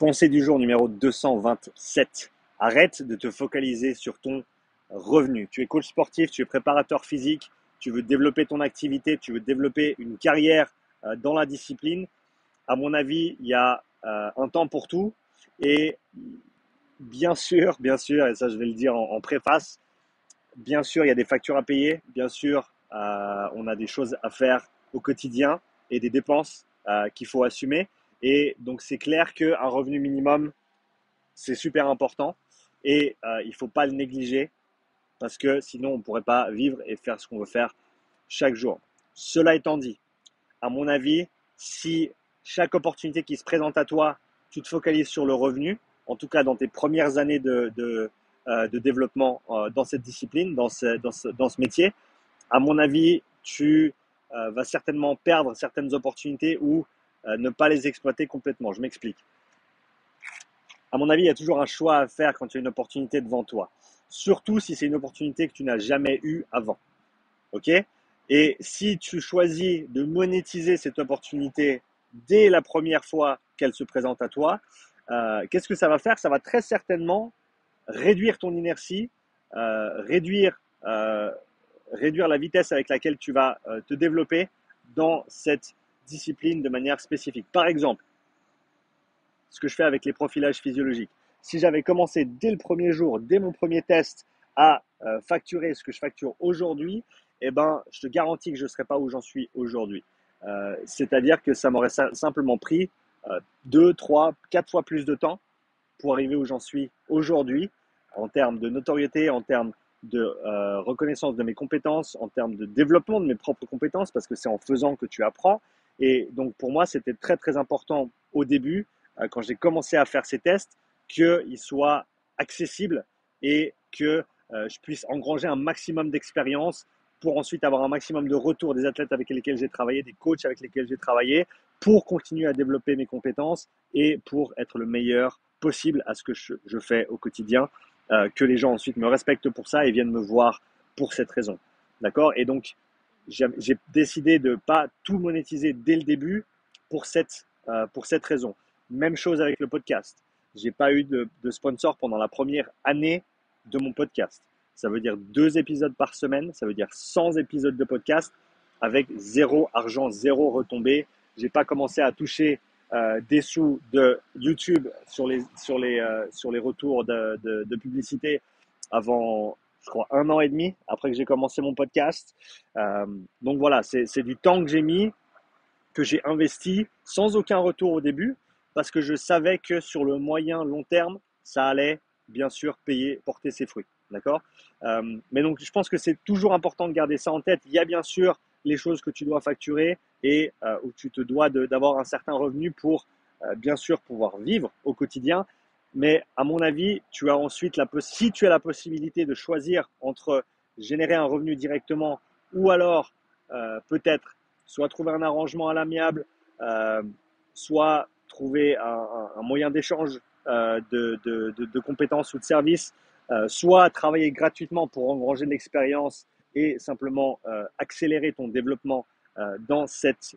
Pensée du jour numéro 227. Arrête de te focaliser sur ton revenu. Tu es coach sportif, tu es préparateur physique, tu veux développer ton activité, tu veux développer une carrière dans la discipline. À mon avis, il y a un temps pour tout. Et bien sûr, et ça je vais le dire en préface, bien sûr, il y a des factures à payer. Bien sûr, on a des choses à faire au quotidien et des dépenses qu'il faut assumer. Et donc, c'est clair qu'un revenu minimum, c'est super important et il ne faut pas le négliger parce que sinon, on ne pourrait pas vivre et faire ce qu'on veut faire chaque jour. Cela étant dit, à mon avis, si chaque opportunité qui se présente à toi, tu te focalises sur le revenu, en tout cas dans tes premières années de développement dans cette discipline, dans ce métier, à mon avis, tu vas certainement perdre certaines opportunités ou ne pas les exploiter complètement. Je m'explique. À mon avis, il y a toujours un choix à faire quand tu as une opportunité devant toi. Surtout si c'est une opportunité que tu n'as jamais eue avant. OK? Et si tu choisis de monétiser cette opportunité dès la première fois qu'elle se présente à toi, qu'est-ce que ça va faire? Ça va très certainement réduire ton inertie, euh, réduire, euh, réduire la vitesse avec laquelle tu vas te développer dans cette discipline de manière spécifique. Par exemple, ce que je fais avec les profilages physiologiques. Si j'avais commencé dès le premier jour, dès mon premier test, à facturer ce que je facture aujourd'hui, eh ben, je te garantis que je ne serais pas où j'en suis aujourd'hui. C'est-à-dire que ça m'aurait simplement pris 2, 3, 4 fois plus de temps pour arriver où j'en suis aujourd'hui, en termes de notoriété, en termes de reconnaissance de mes compétences, en termes de développement de mes propres compétences, parce que c'est en faisant que tu apprends. Et donc pour moi, c'était très très important au début, quand j'ai commencé à faire ces tests, qu'ils soient accessibles et que je puisse engranger un maximum d'expérience pour ensuite avoir un maximum de retours des athlètes avec lesquels j'ai travaillé, des coachs avec lesquels j'ai travaillé, pour continuer à développer mes compétences et pour être le meilleur possible à ce que je fais au quotidien, que les gens ensuite me respectent pour ça et viennent me voir pour cette raison. D'accord? Et donc, j'ai décidé de ne pas tout monétiser dès le début pour cette raison. Même chose avec le podcast. J'ai pas eu de sponsor pendant la première année de mon podcast. Ça veut dire 2 épisodes par semaine, ça veut dire 100 épisodes de podcast avec zéro argent, zéro retombée. J'ai pas commencé à toucher des sous de YouTube sur les retours de publicité avant, je crois, 1 an et demi après que j'ai commencé mon podcast. Euh, donc voilà, c'est du temps que j'ai mis, que j'ai investi sans aucun retour au début, parce que je savais que sur le moyen long terme, ça allait bien sûr payer, porter ses fruits. D'accord? Mais donc je pense que c'est toujours important de garder ça en tête. Il y a bien sûr les choses que tu dois facturer et où tu te dois d'avoir un certain revenu pour bien sûr pouvoir vivre au quotidien. Mais à mon avis, tu as ensuite si tu as la possibilité de choisir entre générer un revenu directement ou alors peut-être soit trouver un arrangement à l'amiable, euh, soit trouver un moyen d'échange de compétences ou de services, soit travailler gratuitement pour engranger de l'expérience et simplement accélérer ton développement dans cette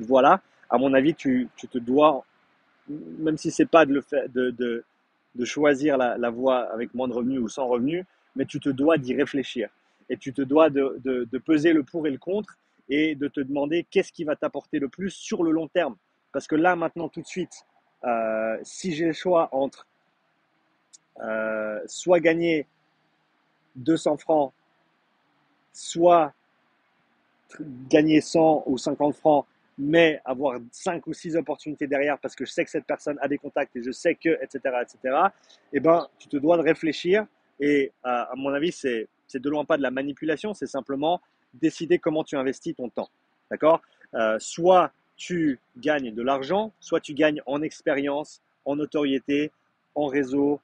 voie-là. À mon avis, tu te dois, même si c'est pas de choisir la voie avec moins de revenus ou sans revenus, mais tu te dois d'y réfléchir. Et tu te dois de peser le pour et le contre et de te demander qu'est-ce qui va t'apporter le plus sur le long terme. Parce que là, maintenant, tout de suite, si j'ai le choix entre soit gagner 200 francs, soit gagner 100 ou 50 francs, mais avoir 5 ou 6 opportunités derrière parce que je sais que cette personne a des contacts et je sais que, etc., eh ben, tu te dois de réfléchir. Et à mon avis, c'est de loin pas de la manipulation, c'est simplement décider comment tu investis ton temps. D'accord? Soit tu gagnes de l'argent, soit tu gagnes en expérience, en notoriété, en réseau,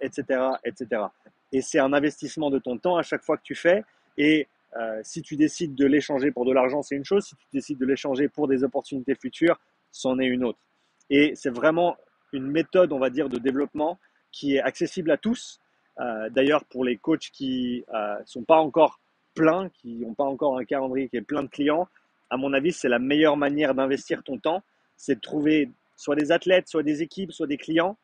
etc., etc. Et c'est un investissement de ton temps à chaque fois que tu fais. Et si tu décides de l'échanger pour de l'argent, c'est une chose. Si tu décides de l'échanger pour des opportunités futures, c'en est une autre. Et c'est vraiment une méthode, on va dire, de développement qui est accessible à tous. D'ailleurs, pour les coachs qui sont pas encore pleins, qui n'ont pas encore un calendrier qui est plein de clients, à mon avis, c'est la meilleure manière d'investir ton temps, c'est de trouver soit des athlètes, soit des équipes, soit des clients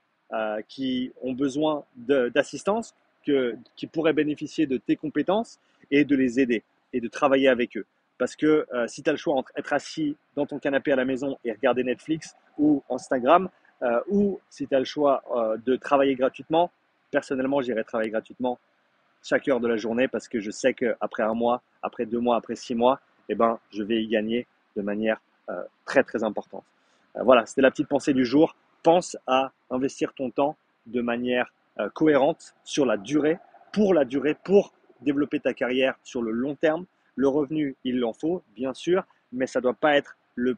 qui ont besoin d'assistance, qui pourraient bénéficier de tes compétences et de les aider et de travailler avec eux. Parce que si tu as le choix entre être assis dans ton canapé à la maison et regarder Netflix ou Instagram, ou si tu as le choix de travailler gratuitement, personnellement, j'irai travailler gratuitement chaque heure de la journée parce que je sais qu'après un mois, après 2 mois, après 6 mois, eh ben, je vais y gagner de manière très très importante. Voilà, c'était la petite pensée du jour. Pense à investir ton temps de manière cohérente sur la durée, pour développer ta carrière sur le long terme. Le revenu, il en faut, bien sûr, mais ça ne doit pas être le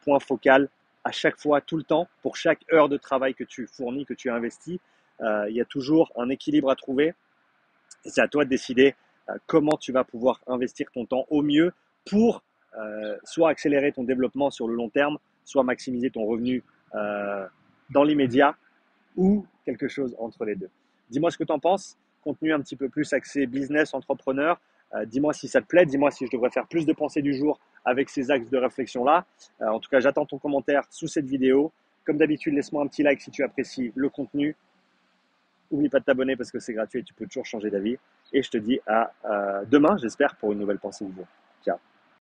point focal à chaque fois, tout le temps, pour chaque heure de travail que tu fournis, que tu investis. Il y a toujours un équilibre à trouver et c'est à toi de décider comment tu vas pouvoir investir ton temps au mieux pour soit accélérer ton développement sur le long terme, soit maximiser ton revenu dans l'immédiat ou quelque chose entre les deux. Dis-moi ce que tu en penses. Contenu un petit peu plus axé business, entrepreneur. Dis-moi si ça te plaît. Dis-moi si je devrais faire plus de pensées du jour avec ces axes de réflexion-là. En tout cas, j'attends ton commentaire sous cette vidéo. Comme d'habitude, laisse-moi un petit like si tu apprécies le contenu. N'oublie pas de t'abonner parce que c'est gratuit et tu peux toujours changer d'avis. Et je te dis à demain, j'espère, pour une nouvelle pensée du jour. Ciao.